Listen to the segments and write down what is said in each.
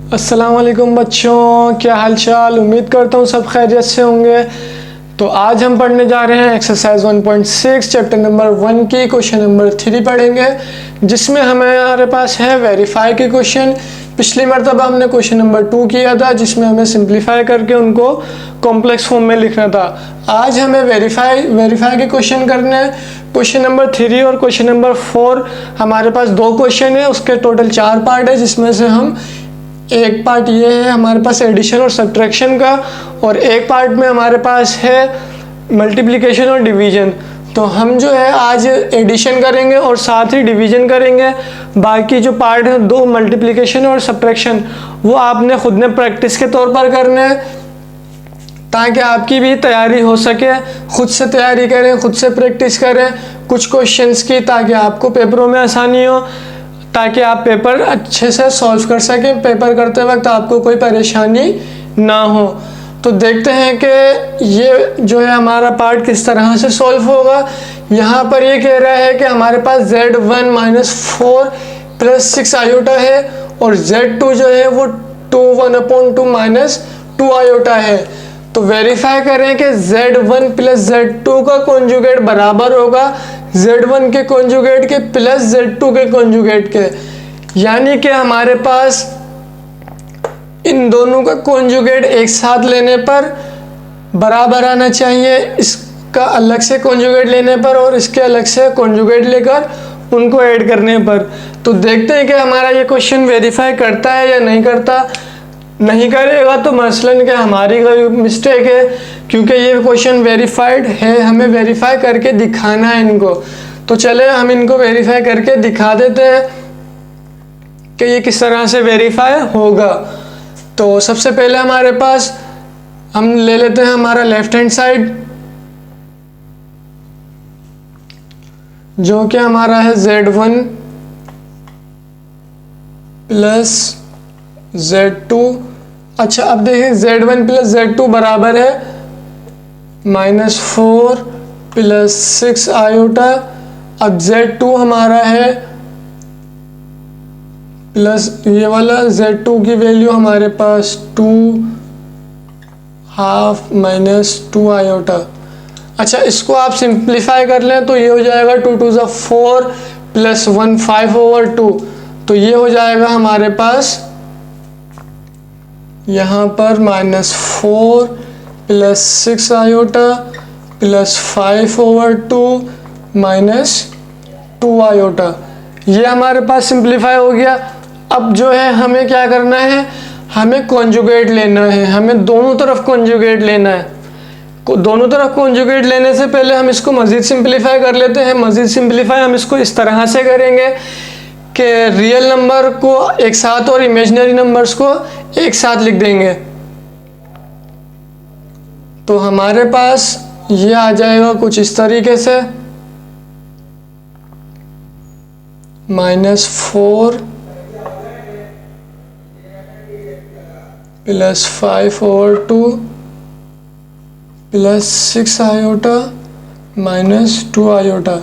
अस्सलाम वालेकुम बच्चों, क्या हाल चाल। उम्मीद करता हूँ सब खैरियत से होंगे। तो आज हम पढ़ने जा रहे हैं एक्सरसाइज 1.6 चैप्टर नंबर 1 की क्वेश्चन नंबर 3 पढ़ेंगे, जिसमें हमारे पास है वेरीफाई के क्वेश्चन। पिछली मरतबा हमने क्वेश्चन नंबर 2 किया था, जिसमें हमें सिंप्लीफाई करके उनको कॉम्प्लेक्स फॉर्म में लिखना था। आज हमें वेरीफाई के क्वेश्चन करने हैं। क्वेश्चन नंबर 3 और क्वेश्चन नंबर 4 हमारे पास 2 क्वेश्चन है, उसके टोटल 4 पार्ट है, जिसमें से हम एक पार्ट ये है हमारे पास एडिशन और सब्ट्रैक्शन का, और एक पार्ट में हमारे पास है मल्टीप्लिकेशन और डिवीजन। तो हम जो है आज एडिशन करेंगे और साथ ही डिवीजन करेंगे। बाकी जो पार्ट है 2 मल्टीप्लिकेशन और सब्ट्रैक्शन, वो आपने खुद ने प्रैक्टिस के तौर पर करने हैं, ताकि आपकी भी तैयारी हो सके। खुद से तैयारी करें, खुद से प्रैक्टिस करें कुछ क्वेश्चंस की, ताकि आपको पेपरों में आसानी हो, ताकि आप पेपर अच्छे से सॉल्व कर सकें। पेपर करते वक्त आपको कोई परेशानी ना हो। तो देखते हैं कि ये जो है हमारा पार्ट किस तरह से सॉल्व होगा। यहाँ पर ये कह रहा है कि हमारे पास Z1 - 4 + 6 आयोटा है, और Z2 जो है वो 1/2 - 2 आयोटा है। तो वेरीफाई करें कि Z1 + Z2 का कॉन्जुगेट बराबर होगा Z1 के कॉन्जुगेट के प्लस Z2 के कॉन्जुगेट के, यानी कि हमारे पास इन दोनों का कॉन्जुगेट एक साथ लेने पर बराबर आना चाहिए, इसका अलग से कॉन्जुगेट लेने पर और इसके अलग से कॉन्जुगेट लेकर उनको ऐड करने पर। तो देखते हैं कि हमारा ये क्वेश्चन वेरीफाई करता है या नहीं करता। नहीं करेगा तो मसलन कि हमारी कोई मिस्टेक है, क्योंकि ये क्वेश्चन वेरीफाइड है, हमें वेरीफाई करके दिखाना है इनको। तो चले हम इनको वेरीफाई करके दिखा देते हैं कि ये किस तरह से वेरीफाई होगा। तो सबसे पहले हमारे पास हम ले लेते हैं हमारा लेफ्ट हैंड साइड, जो कि हमारा है Z1 + Z2। अच्छा, अब देखें Z1 + Z2 बराबर है -4 + 6 आयोटा। अब Z2 हमारा है प्लस ये वाला Z2 की वैल्यू हमारे पास 2/2 - 2 आयोटा। अच्छा, इसको आप सिंप्लीफाई कर लें तो ये हो जाएगा 2 × 2 = 4 + 1 5/2। तो ये हो जाएगा हमारे पास यहाँ पर -4 + 6 आयोटा + 5/2 - 2 आयोटा। ये हमारे पास सिंप्लीफाई हो गया। अब जो है हमें क्या करना है, हमें कॉन्जुगेट लेना है, हमें दोनों तरफ कॉन्जुगेट लेना है। दोनों तरफ कॉन्जुगेट लेने से पहले हम इसको मज़ीद सिंप्लीफाई कर लेते हैं। मज़ीद सिंप्लीफाई हम इसको इस तरह से करेंगे कि रियल नंबर को एक साथ और इमेजिनरी नंबर्स को एक साथ लिख देंगे। तो हमारे पास ये आ जाएगा कुछ इस तरीके से -4 + 5/2 + 6 आयोटा - 2 आयोटा।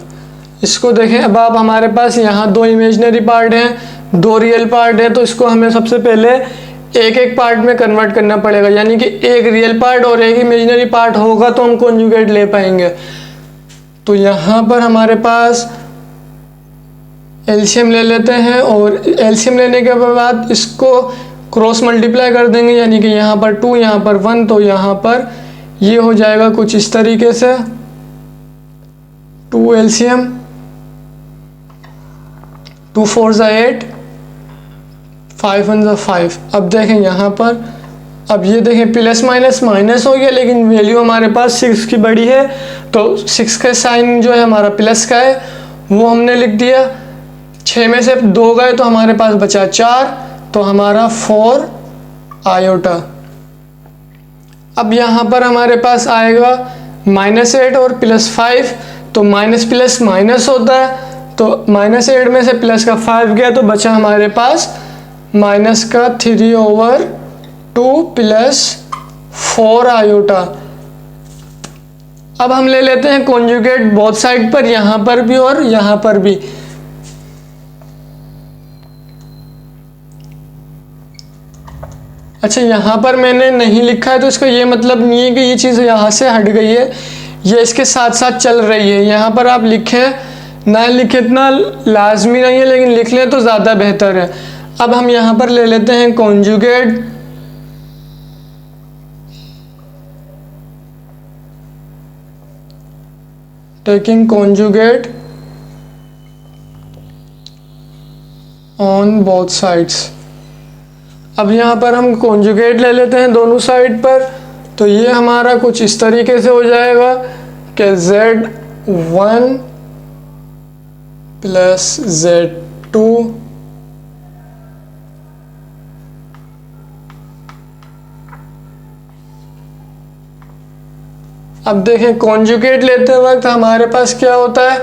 इसको देखें, अब आप हमारे पास यहाँ 2 इमेजिनरी पार्ट हैं, 2 रियल पार्ट है, तो इसको हमें सबसे पहले एक एक पार्ट में कन्वर्ट करना पड़ेगा, यानी कि एक रियल पार्ट और एक इमेजिनरी पार्ट होगा तो हम कॉन्जुगेट ले पाएंगे। तो यहाँ पर हमारे पास एलसीएम ले लेते हैं, और एलसीएम लेने के बाद इसको क्रॉस मल्टीप्लाई कर देंगे, यानी कि यहाँ पर 2 यहाँ पर 1, तो यहाँ पर ये हो जाएगा कुछ इस तरीके से 2 एलसीएम 2 × 4 = 8 5 × 1 = 5। अब देखें यहाँ पर, अब ये देखें प्लस माइनस माइनस हो गया, लेकिन वैल्यू हमारे पास 6 की बड़ी है, तो 6 का साइन जो है हमारा प्लस का है, वो हमने लिख दिया। 6 में से 2 गए तो हमारे पास बचा 4, तो हमारा 4 आयोटा। अब यहाँ पर हमारे पास आएगा -8 और +5, तो माइनस प्लस माइनस होता है, तो -8 में से प्लस का 5 गया, तो बचा हमारे पास -3/2 + 4 आयोटा। अब हम ले लेते हैं कॉन्जुगेट बोथ साइड पर, यहाँ पर भी और यहाँ पर भी। अच्छा, यहाँ पर मैंने नहीं लिखा है तो इसका ये मतलब नहीं है कि ये चीज़ यहाँ से हट गई है, ये इसके साथ साथ चल रही है। यहाँ पर आप लिखें ना लिखें इतना लाजमी नहीं है, लेकिन लिख लें तो ज़्यादा बेहतर है। अब हम यहाँ पर ले लेते हैं conjugate. Taking conjugate on both sides. अब यहाँ पर हम कॉन्जुगेट ले लेते हैं दोनों साइड पर, तो ये हमारा कुछ इस तरीके से हो जाएगा कि Z1 प्लस Z2 अब देखें कॉन्जुगेट लेते वक्त हमारे पास क्या होता है,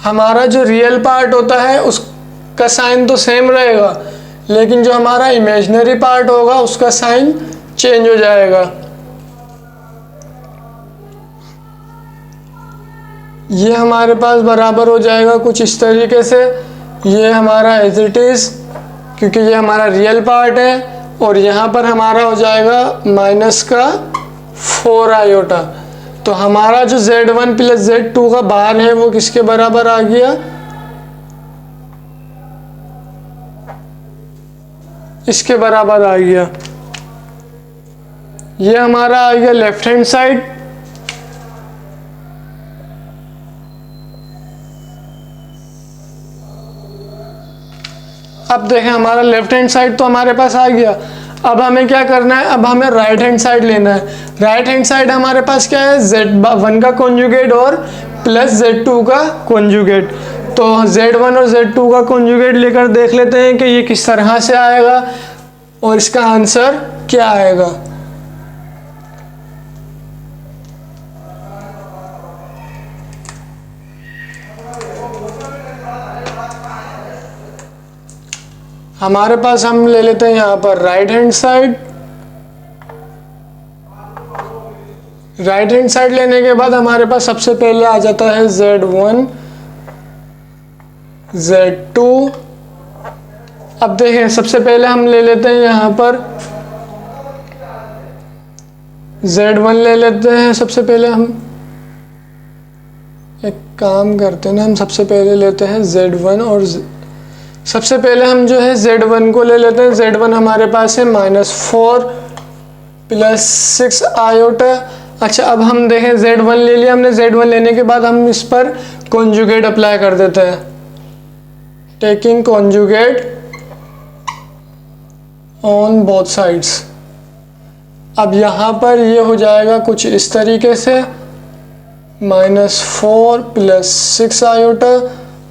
हमारा जो रियल पार्ट होता है उसका साइन तो सेम रहेगा, लेकिन जो हमारा इमेजिनरी पार्ट होगा उसका साइन चेंज हो जाएगा। ये हमारे पास बराबर हो जाएगा कुछ इस तरीके से, ये हमारा एज इट इज़ क्योंकि ये हमारा रियल पार्ट है, और यहाँ पर हमारा हो जाएगा माइनस का 4 आयोटा। तो हमारा जो Z1 प्लस Z2 का मान है वो किसके बराबर आ गया, इसके बराबर आ गया। ये हमारा आ गया लेफ्ट हैंड साइड। अब देखें हमारा लेफ्ट हैंड साइड तो हमारे पास आ गया। अब हमें क्या करना है, अब हमें राइट हैंड साइड लेना है। राइट हैंड साइड हमारे पास क्या है, Z1 का कॉन्जुगेट और प्लस Z2 का कॉन्जुगेट। तो Z1 और Z2 का कॉन्जुगेट लेकर देख लेते हैं कि ये किस तरह से आएगा और इसका आंसर क्या आएगा। हमारे पास हम ले लेते हैं यहाँ पर right hand side. Right hand side लेने के बाद हमारे पास सबसे पहले आ जाता है Z1 Z2। अब देखें सबसे पहले हम ले लेते हैं यहाँ पर Z1 ले लेते हैं। सबसे पहले हम एक काम करते हैं ना, हम सबसे पहले लेते हैं Z1 और सबसे पहले हम जो है Z1 को ले लेते हैं। Z1 हमारे पास है -4 प्लस 6 आयोटा। अच्छा, अब हम देखें Z1 ले लिया हमने। Z1 लेने के बाद हम इस पर कॉन्जुगेट अप्लाई कर देते हैं। Taking conjugate on both sides. अब यहाँ पर ये हो जाएगा कुछ इस तरीके से, -4 प्लस 6 आयोटा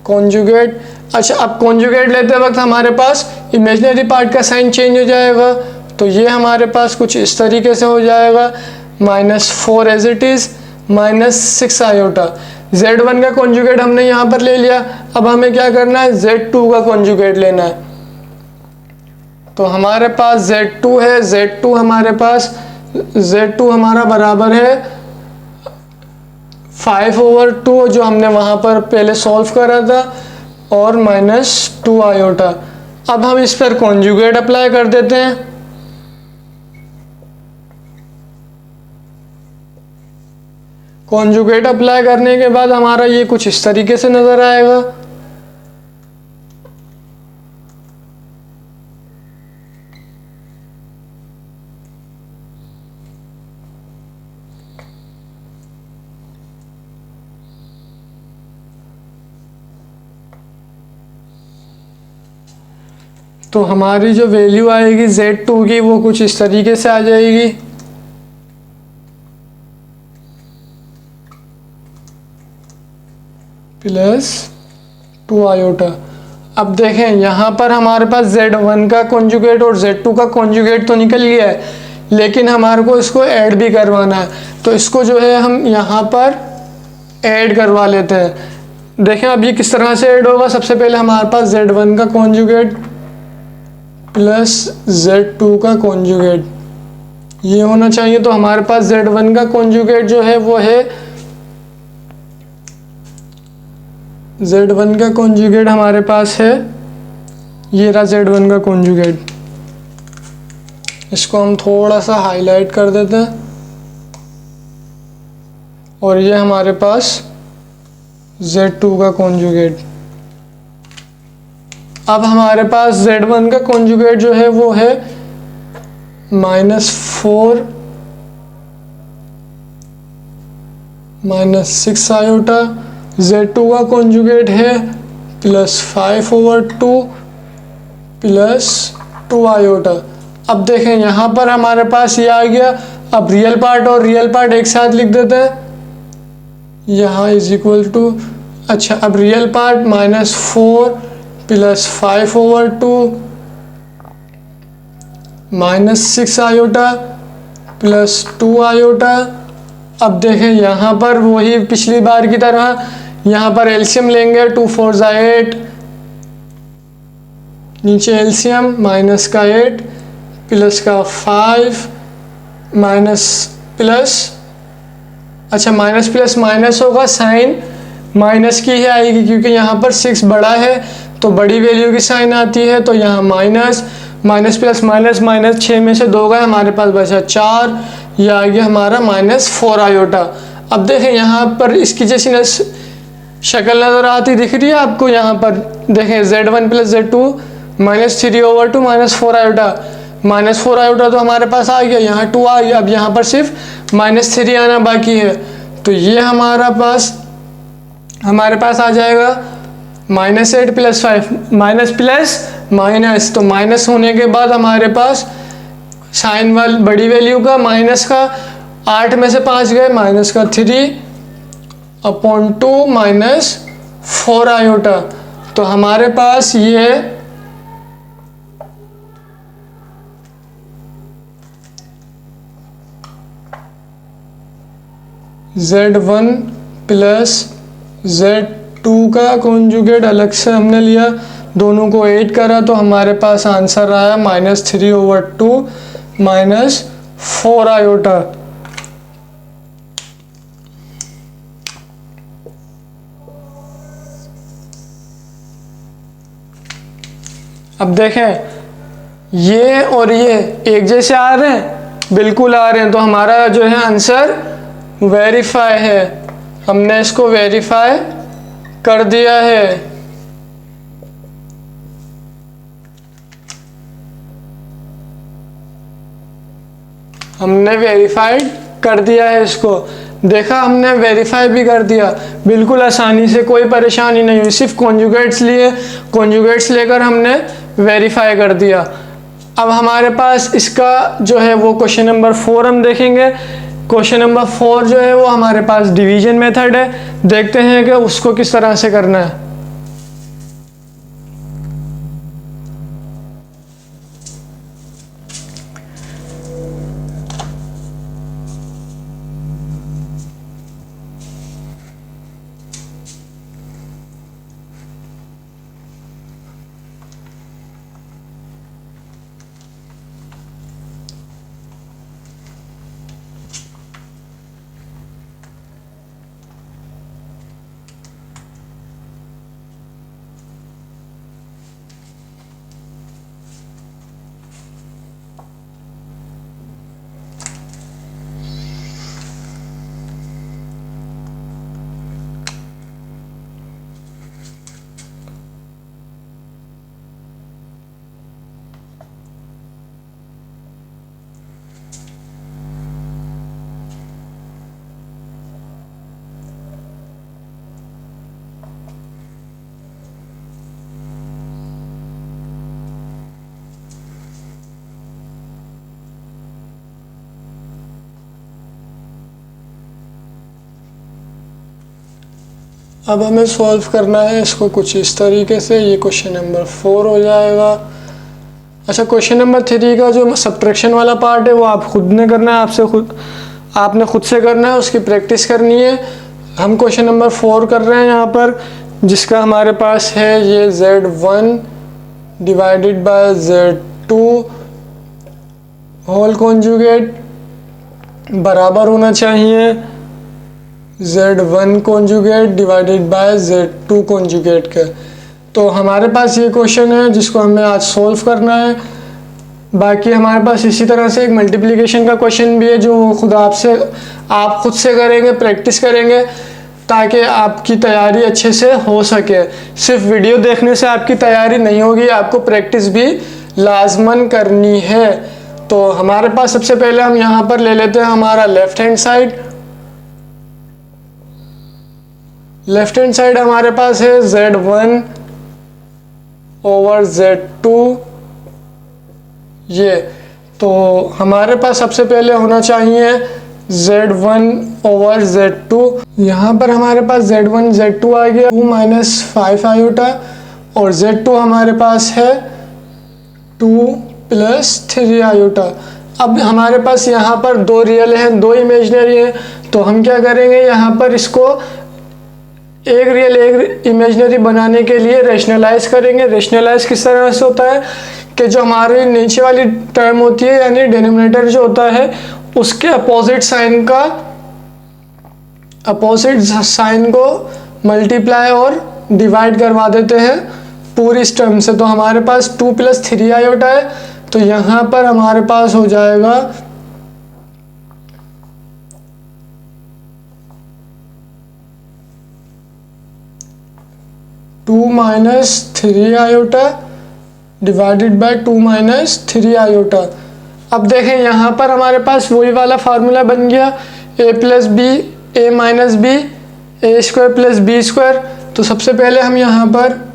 कॉन्जुगेट। अच्छा, अब कॉन्जुगेट लेते वक्त हमारे पास इमेजिनरी पार्ट का साइन चेंज हो जाएगा, तो ये हमारे पास कुछ इस तरीके से हो जाएगा, -4 as it is -6 iota. Z1 का कॉन्जुगेट हमने यहाँ पर ले लिया। अब हमें क्या करना है, Z2 का कॉन्जुगेट लेना है। तो हमारे पास Z2 है। Z2 हमारा बराबर है 5/2 जो हमने वहाँ पर पहले सॉल्व करा था, और -2 आयोटा। अब हम इस पर कॉन्जुगेट अप्लाई कर देते हैं। कॉन्जुगेट अप्लाई करने के बाद हमारा ये कुछ इस तरीके से नज़र आएगा। तो हमारी जो वैल्यू आएगी Z2 की वो कुछ इस तरीके से आ जाएगी। +2 आयोटा। अब देखें यहाँ पर हमारे पास Z1 का कॉन्जुगेट और Z2 का कॉन्जुगेट तो निकल गया है, लेकिन हमारे को इसको ऐड भी करवाना है। तो इसको जो है हम यहाँ पर ऐड करवा लेते हैं। देखें अब ये किस तरह से ऐड होगा। सबसे पहले हमारे पास Z1 का कॉन्जुगेट प्लस Z2 का कॉन्जुगेट ये होना चाहिए। तो हमारे पास Z1 का कॉन्जुगेट जो है वो है, Z1 का कॉन्जुगेट हमारे पास है, ये रहा Z1 का कॉन्जुगेट। इसको हम थोड़ा सा हाईलाइट कर देते हैं और ये हमारे पास Z2 का कॉन्जुगेट। अब हमारे पास Z1 का कॉन्जुगेट जो है वो है -4 -6 आयोटा। Z2 का कॉन्जुगेट है +5/2 +2 आयोटा। अब देखें यहाँ पर हमारे पास ये आ गया। अब रियल पार्ट और रियल पार्ट एक साथ लिख देते हैं, यहाँ =, अच्छा अब रियल पार्ट -4 +5/2 -6 आयोटा +2 आयोटा। अब देखें यहाँ पर वही पिछली बार की तरह यहाँ पर एलसीएम लेंगे, 2 4 8, नीचे एलसीएम -8 +5 प्लस, अच्छा माइनस प्लस माइनस होगा, साइन माइनस की ही आएगी क्योंकि यहाँ पर 6 बड़ा है तो बड़ी वैल्यू की साइन आती है। तो यहाँ माइनस प्लस माइनस 6 में से 2 गए, हमारे पास बचा 4, यह आ गया हमारा -4 आयोटा। अब देखें यहाँ पर इसकी जैसी शक्ल नज़र आती दिख रही है आपको। यहाँ पर देखें Z1 + Z2 -3/2 -4 आयोटा। -4 आयोटा तो हमारे पास आ गया, यहाँ 2 आ गया। अब यहाँ पर सिर्फ -3 आना बाकी है, तो ये हमारे पास आ जाएगा -8 + 5, माइनस प्लस माइनस, तो माइनस होने के बाद हमारे पास साइन वाली बड़ी वैल्यू का माइनस का 8 में से 5 गए, -3/2 -4 आयोटा। तो हमारे पास ये Z1 + Z2 का कॉन्जुगेट अलग से हमने लिया, दोनों को ऐड करा तो हमारे पास आंसर आया -3/2 -4 आयोटा। अब देखें ये और ये एक जैसे आ रहे हैं, बिल्कुल आ रहे हैं, तो हमारा जो है आंसर वेरीफाई है। हमने इसको वेरीफाई कर दिया है। हमने वेरीफाइड कर दिया है इसको, देखा हमने वेरीफाई भी कर दिया बिल्कुल आसानी से, कोई परेशानी नहीं हुई। सिर्फ कॉन्जुगेट्स लिए, कॉन्जुगेट्स लेकर हमने वेरीफाई कर दिया। अब हमारे पास इसका जो है वो क्वेश्चन नंबर 4 हम देखेंगे। क्वेश्चन नंबर 4 जो है वो हमारे पास डिवीजन मेथड है, देखते हैं कि उसको किस तरह से करना है। अब हमें सॉल्व करना है इसको कुछ इस तरीके से। ये क्वेश्चन नंबर 4 हो जाएगा। अच्छा, क्वेश्चन नंबर 3 का जो सब्ट्रैक्शन वाला पार्ट है वो आप खुद ने करना है, आपने खुद से करना है, उसकी प्रैक्टिस करनी है। हम क्वेश्चन नंबर 4 कर रहे हैं यहाँ पर, जिसका हमारे पास है ये Z1 / Z2 होल कॉन्जुगेट बराबर होना चाहिए Z1 कॉन्जुगेट / Z2 कॉन्जुगेट के। तो हमारे पास ये क्वेश्चन है जिसको हमें आज सॉल्व करना है। बाकी हमारे पास इसी तरह से एक मल्टीप्लिकेशन का क्वेश्चन भी है जो आप खुद से करेंगे, प्रैक्टिस करेंगे, ताकि आपकी तैयारी अच्छे से हो सके। सिर्फ वीडियो देखने से आपकी तैयारी नहीं होगी, आपको प्रैक्टिस भी लाजमन करनी है। तो हमारे पास सबसे पहले हम यहाँ पर ले लेते हैं हमारा left hand side. Left hand side हमारे पास है Z1 ओवर Z2 ये। तो हमारे पास सबसे पहले होना चाहिए Z1 ओवर Z2। यहाँ पर हमारे पास Z1 Z2 आ गया 2 माइनस 5 आयोटा, और Z2 हमारे पास है 2 प्लस 3 आयोटा। अब हमारे पास यहाँ पर दो रियल हैं, दो इमेजिनरी हैं, तो हम क्या करेंगे, यहाँ पर इसको एक रियल एक इमेजिनरी बनाने के लिए रेशनलाइज करेंगे। रेशनलाइज किस तरह से होता है कि जो हमारी नीचे वाली टर्म होती है, यानी डिनोमिनेटर जो होता है, उसके अपोजिट साइन को मल्टीप्लाई और डिवाइड करवा देते हैं पूरी इस टर्म से। तो हमारे पास 2 प्लस 3 आयोटा है, तो यहाँ पर हमारे पास हो जाएगा 2 minus 3 iota divided by 2 minus 3 iota. अब देखें यहाँ पर हमारे पास वही वाला फार्मूला बन गया, a plus b a minus b a square plus b square. तो सबसे पहले हम यहाँ पर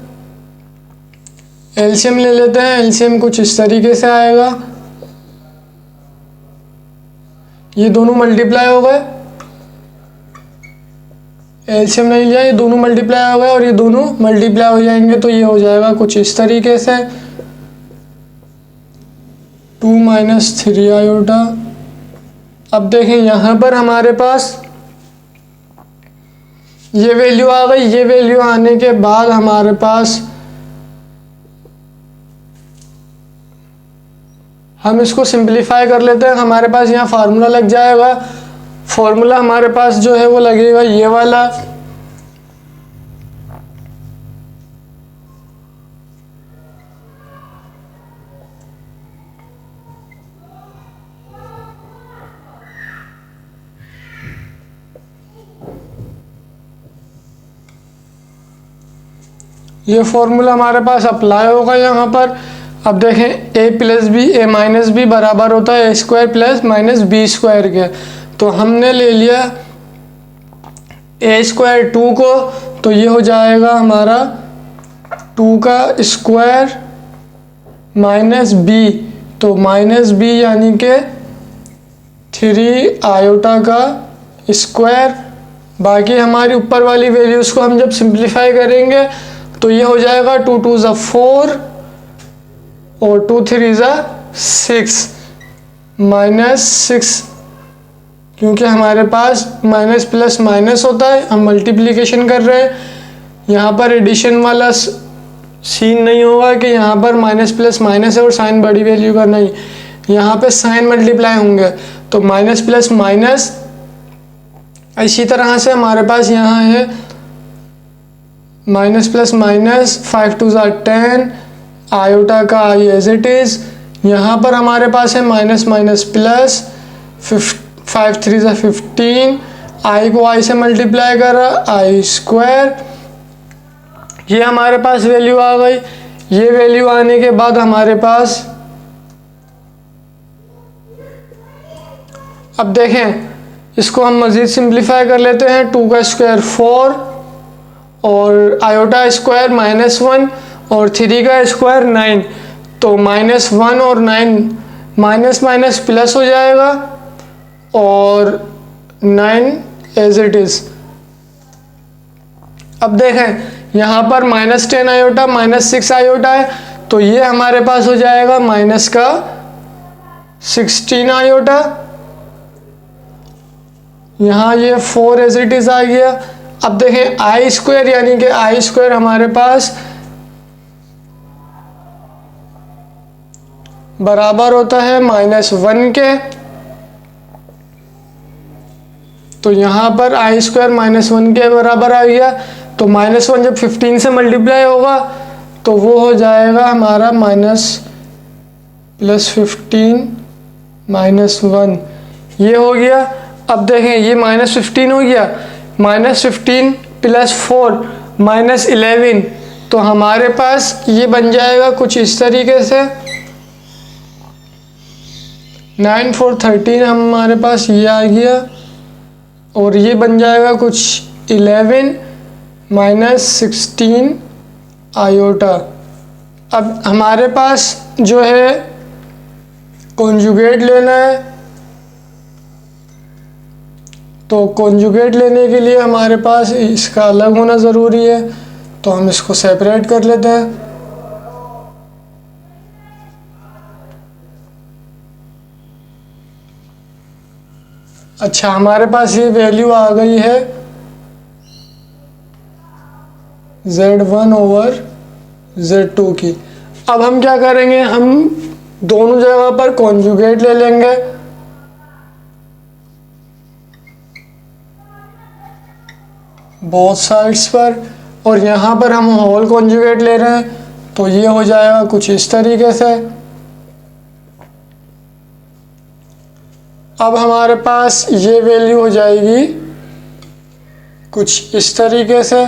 एलसीएम ले लेते हैं। एलसीएम कुछ इस तरीके से आएगा, ये दोनों मल्टीप्लाई हो गए, एलसीएम नहीं लिया, ये दोनों मल्टीप्लाई हो गए और ये दोनों मल्टीप्लाई हो जाएंगे, तो ये हो जाएगा कुछ इस तरीके से 2 माइनस 3 आयोटा। अब देखें यहाँ पर हमारे पास ये वैल्यू आ गई। ये वैल्यू आने के बाद हमारे पास हम इसको सिंपलीफाई कर लेते हैं। हमारे पास यहाँ फार्मूला लग जाएगा। फॉर्मूला हमारे पास जो है वो लगेगा ये वाला, ये फॉर्मूला हमारे पास अप्लाई होगा यहाँ पर। अब देखें a plus b a minus b बराबर होता है a square plus minus b square के। तो हमने ले लिया a स्क्वायर 2 को, तो ये हो जाएगा हमारा 2 का स्क्वायर माइनस b, तो माइनस b यानी कि 3 आयोटा का स्क्वायर। बाकी हमारी ऊपर वाली वैल्यूज़ को हम जब सिंप्लीफाई करेंगे तो ये हो जाएगा 2 2 ज़ा 4 और 2 3 ज़ा 6 माइनस 6, क्योंकि हमारे पास माइनस प्लस माइनस होता है, हम मल्टीप्लिकेशन कर रहे हैं। यहाँ पर एडिशन वाला सीन नहीं होगा कि यहाँ पर माइनस प्लस माइनस है और साइन बड़ी वैल्यू का, नहीं, यहाँ पे साइन मल्टीप्लाई होंगे, तो माइनस प्लस माइनस। इसी तरह से हमारे पास यहाँ है माइनस प्लस माइनस 5 2 ज़ा 10 आयोटा का आई एज इट इज़। यहाँ पर हमारे पास है माइनस माइनस प्लस 5 3 ज़ा 15, आई को आई से मल्टीप्लाई करा आई स्क्वायर। ये हमारे पास वैल्यू आ गई। ये वैल्यू आने के बाद हमारे पास अब देखें, इसको हम मज़ीद सिंप्लीफाई कर लेते हैं। 2 का स्क्वायर 4 और आयोटा स्क्वायर -1 और 3 का स्क्वायर 9, तो -1 और 9 माइनस माइनस प्लस हो जाएगा और 9 एज इट इज़। अब देखें यहाँ पर -10 आयोटा -6 आयोटा है, तो ये हमारे पास हो जाएगा माइनस का 16 आयोटा। यहाँ ये 4 एज इट इज़ आ गया। अब देखें आई स्क्वायर, यानी कि आई स्क्वायर हमारे पास बराबर होता है -1 के, तो यहाँ पर आई स्क्वायर -1 के बराबर आ गया। तो -1 जब 15 से मल्टीप्लाई होगा तो वो हो जाएगा हमारा +15 -1 ये हो गया। अब देखें ये -15 हो गया, -15 +4 -11, तो हमारे पास ये बन जाएगा कुछ इस तरीके से। 9 4 13 हमारे पास ये आ गया, और ये बन जाएगा कुछ 11 -16 आयोटा। अब हमारे पास जो है कॉन्जुगेट लेना है, तो कॉन्जुगेट लेने के लिए हमारे पास इसका अलग होना ज़रूरी है, तो हम इसको सेपरेट कर लेते हैं। अच्छा, हमारे पास ये वैल्यू आ गई है Z1/Z2 की। अब हम क्या करेंगे, हम दोनों जगह पर कॉन्जुगेट ले लेंगे। बोथ साइड्स पर, और यहाँ पर हम होल कॉन्जुगेट ले रहे हैं, तो ये हो जाएगा कुछ इस तरीके से। अब हमारे पास ये वैल्यू हो जाएगी कुछ इस तरीके से।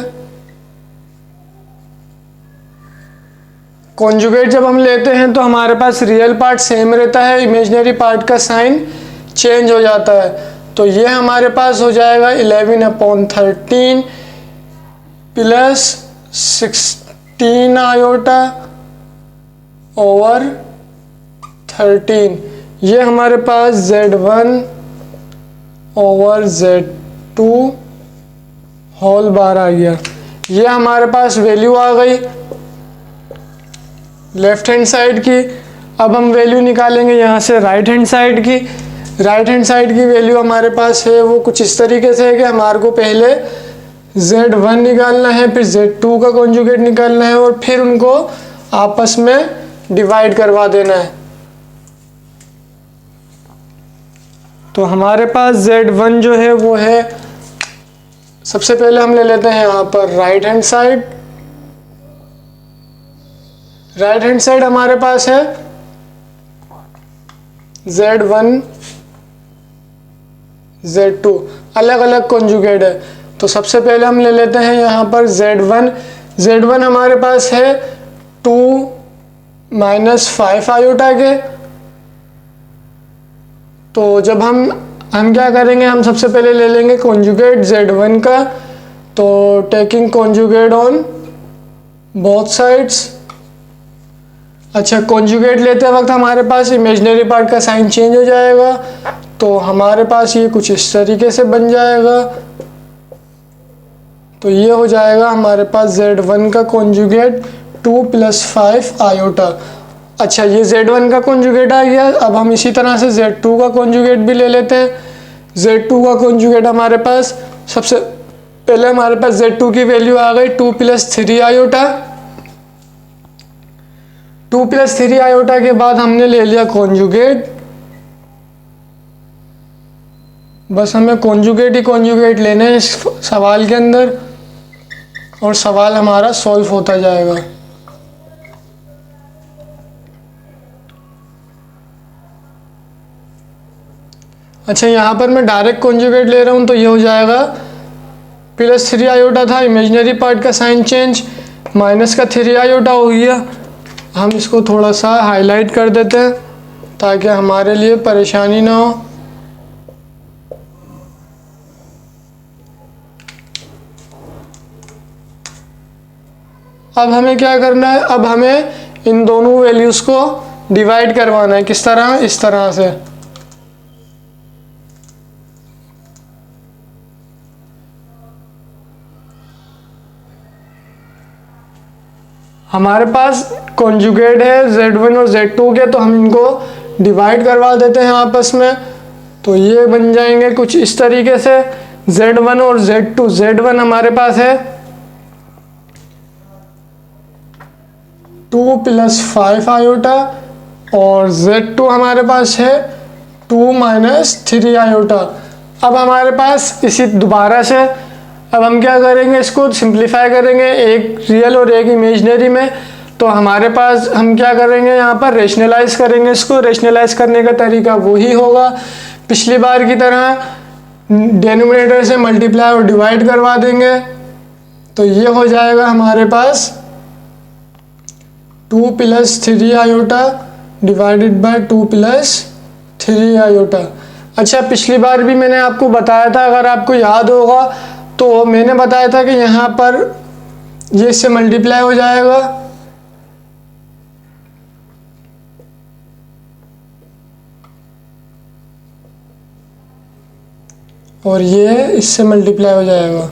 कॉन्जुगेट जब हम लेते हैं तो हमारे पास रियल पार्ट सेम रहता है, इमेजिनरी पार्ट का साइन चेंज हो जाता है। तो ये हमारे पास हो जाएगा 11/13 +16 आयोटा ओवर 13। ये हमारे पास Z1/Z2 होल बार आ गया। ये हमारे पास वैल्यू आ गई लेफ्ट हैंड साइड की। अब हम वैल्यू निकालेंगे यहाँ से राइट हैंड साइड की। राइट हैंड साइड की वैल्यू हमारे पास है वो कुछ इस तरीके से है कि हमारे को पहले Z1 निकालना है, फिर Z2 का कॉन्जुगेट निकालना है, और फिर उनको आपस में डिवाइड करवा देना है। तो हमारे पास Z1 जो है वो है, सबसे पहले हम ले लेते हैं यहाँ पर right hand side. Right hand side हमारे पास है Z1 Z2, अलग अलग कॉन्जुगेट है। तो सबसे पहले हम ले लेते हैं यहाँ पर Z1। Z1 हमारे पास है 2 -5 आयोटा के। तो जब हम क्या करेंगे, हम सबसे पहले ले लेंगे कॉन्जुगेट Z1 का। तो taking conjugate on both sides. अच्छा, कॉन्जुगेट लेते वक्त हमारे पास इमेजिनरी पार्ट का साइन चेंज हो जाएगा, तो हमारे पास ये कुछ इस तरीके से बन जाएगा। तो ये हो जाएगा हमारे पास Z1 का कॉन्जुगेट 2 + 5 आयोटा। अच्छा, ये Z1 का कॉन्जुगेट आ गया। अब हम इसी तरह से Z2 का कॉन्जुगेट भी ले लेते हैं। Z2 का कॉन्जुगेट हमारे पास, सबसे पहले हमारे पास Z2 की वैल्यू आ गई 2 + 3 आयोटा। 2 + 3 आयोटा के बाद हमने ले लिया कॉन्जुगेट। बस हमें कॉन्जुगेट ही कॉन्जुगेट लेने हैं इस सवाल के अंदर, और सवाल हमारा सॉल्व होता जाएगा। अच्छा, यहाँ पर मैं डायरेक्ट कॉन्जुगेट ले रहा हूँ, तो ये हो जाएगा +3 आयोटा था, इमेजिनरी पार्ट का साइन चेंज, माइनस का 3 आयोटा हो गया। हम इसको थोड़ा सा हाईलाइट कर देते हैं ताकि हमारे लिए परेशानी ना हो। अब हमें क्या करना है, अब हमें इन दोनों वैल्यूज़ को डिवाइड करवाना है। किस तरह? इस तरह से। हमारे पास कॉन्जुगेट है Z1 और Z2 के, तो हम इनको डिवाइड करवा देते हैं आपस में। तो ये बन जाएंगे कुछ इस तरीके से Z1 और Z2। Z1 हमारे पास है 2 + 5 आयोटा, और Z2 हमारे पास है 2 - 3 आयोटा। अब हमारे पास इसी दोबारा से अब हम क्या करेंगे, इसको सिंप्लीफाई करेंगे, एक रियल और एक इमेजिनरी में। तो हमारे पास हम क्या करेंगे, यहाँ पर रेशनलाइज करेंगे इसको। रेशनलाइज करने का तरीका वही होगा पिछली बार की तरह, डिनोमिनेटर से मल्टीप्लाई और डिवाइड करवा देंगे। तो ये हो जाएगा हमारे पास 2 + 3 आयोटा डिवाइडेड बाय 2 + 3 आयोटा। अच्छा, पिछली बार भी मैंने आपको बताया था, अगर आपको याद होगा तो मैंने बताया था कि यहाँ पर ये इससे मल्टीप्लाई हो जाएगा और ये इससे मल्टीप्लाई हो जाएगा।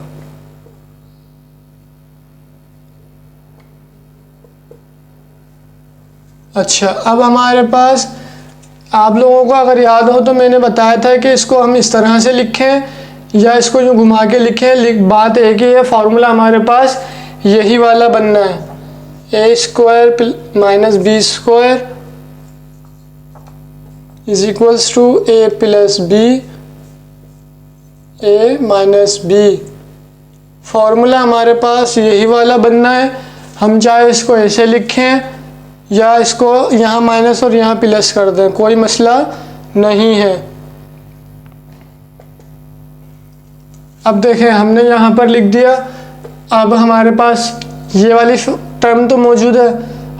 अच्छा, अब हमारे पास आप लोगों को अगर याद हो तो मैंने बताया था कि इसको हम इस तरह से लिखें या इसको जो घुमा के लिखें, बात एक ही है, फॉर्मूला हमारे पास यही वाला बनना है, a² - b² = a + b, a - b। Formula हमारे पास यही वाला बनना है। हम चाहे इसको ऐसे लिखें या इसको यहाँ माइनस और यहाँ प्लस कर दें, कोई मसला नहीं है। अब देखें, हमने यहाँ पर लिख दिया। अब हमारे पास ये वाली टर्म तो मौजूद है,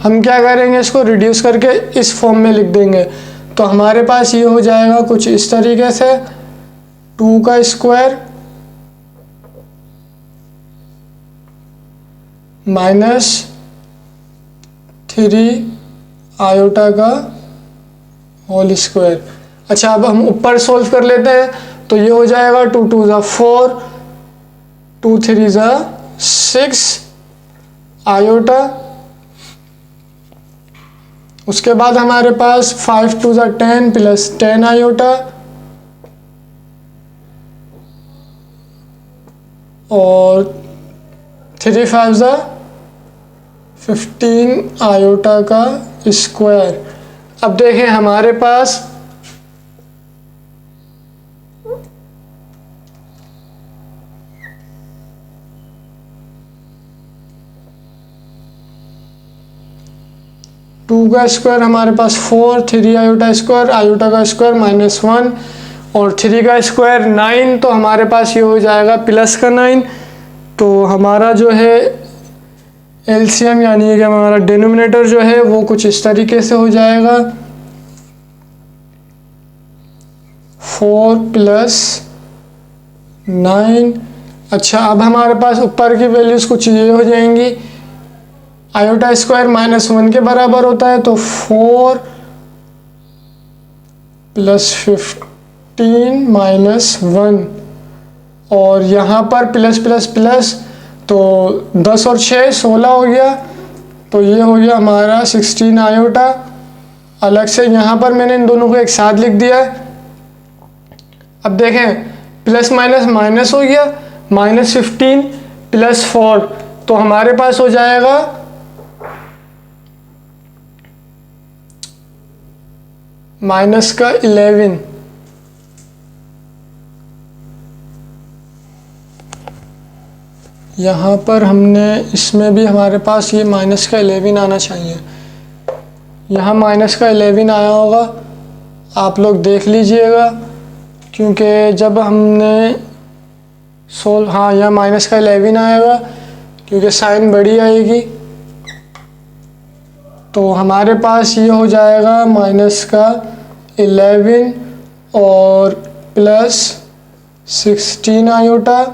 हम क्या करेंगे, इसको रिड्यूस करके इस फॉर्म में लिख देंगे। तो हमारे पास ये हो जाएगा कुछ इस तरीके से, 2 का स्क्वायर -3 आयोटा का होल स्क्वायर। अच्छा, अब हम ऊपर सोल्व कर लेते हैं। तो ये हो जाएगा 2 × 2 = 4, 2 × 3 = 6 आयोटा। उसके बाद हमारे पास 5 × 2 = 10 + 10 आयोटा और 3 × 5 = 15 आयोटा का स्क्वायर। अब देखें हमारे पास टू का स्क्वायर हमारे पास 4, 3 आयोटा स्क्वायर, आयोटा का स्क्वायर -1 और 3 का स्क्वायर 9। तो हमारे पास ये हो जाएगा प्लस का 9। तो हमारा जो है एलसीएम यानी कि हमारा डिनोमिनेटर जो है वो कुछ इस तरीके से हो जाएगा, 4 + 9। अच्छा, अब हमारे पास ऊपर की वैल्यूज़ कुछ ये हो जाएंगी, आयोटा स्क्वायर -1 के बराबर होता है, तो 4 + 15 - 1 और यहाँ पर प्लस प्लस प्लस, तो 10 और 6 16 हो गया। तो ये हो गया हमारा 16 आयोटा। अलग से यहाँ पर मैंने इन दोनों को एक साथ लिख दिया है। अब देखें, प्लस माइनस माइनस हो गया, -15 + 4, तो हमारे पास हो जाएगा -11। यहाँ पर हमने इसमें भी हमारे पास ये -11 आना चाहिए। यहाँ -11 आया होगा, आप लोग देख लीजिएगा, क्योंकि जब हमने हाँ यहाँ -11 आएगा क्योंकि साइन बड़ी आएगी। तो हमारे पास ये हो जाएगा -11 और प्लस 16 आयोटा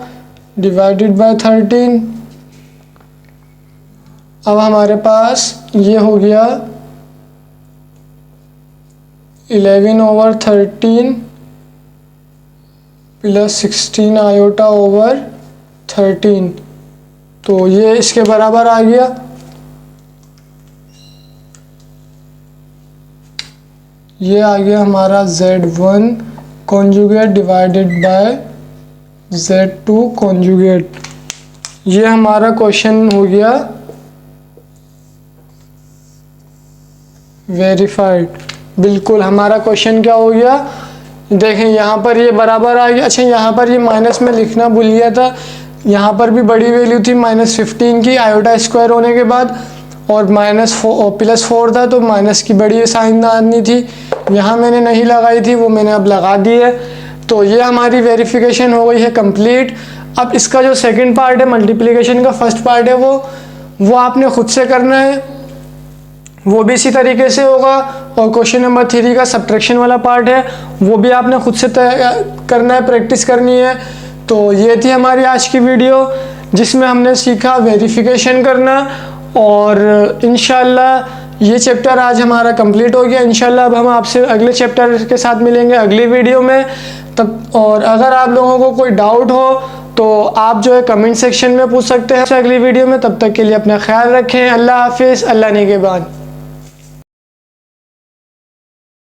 डिवाइडेड बाय 13। अब हमारे पास ये हो गया 11/13 प्लस 16 आयोटा ओवर 13, तो ये इसके बराबर आ गया। ये आ गया हमारा Z1 conjugate divided by Z2 conjugate. ये हमारा क्वेश्चन हो गया वेरीफाइड। बिल्कुल हमारा क्वेश्चन क्या हो गया, देखें यहाँ पर ये बराबर आ गया। अच्छा, यहाँ पर ये माइनस में लिखना भूल गया था, यहाँ पर भी बड़ी वैल्यू थी -15 की आयोटा स्क्वायर होने के बाद, और +4 था तो माइनस की बड़ी साइन आनी थी, यहाँ मैंने नहीं लगाई थी, वो मैंने अब लगा दी है। तो ये हमारी वेरिफिकेशन हो गई है कंप्लीट। अब इसका जो सेकंड पार्ट है मल्टीप्लिकेशन का, फर्स्ट पार्ट है वो आपने खुद से करना है, वो भी इसी तरीके से होगा। और क्वेश्चन नंबर 3 का सब्ट्रैक्शन वाला पार्ट है, वो भी आपने खुद से करना है, प्रैक्टिस करनी है। तो ये थी हमारी आज की वीडियो जिसमें हमने सीखा वेरिफिकेशन करना, और इंशाल्लाह ये चैप्टर आज हमारा कंप्लीट हो गया। इंशाल्लाह अब हम आपसे अगले चैप्टर के साथ मिलेंगे अगली वीडियो में तब। और अगर आप लोगों को कोई डाउट हो तो आप जो है कमेंट सेक्शन में पूछ सकते हैं अगली वीडियो में। तब तक के लिए अपना ख्याल रखें। अल्लाह हाफिज़, अल्लाह निगहबान।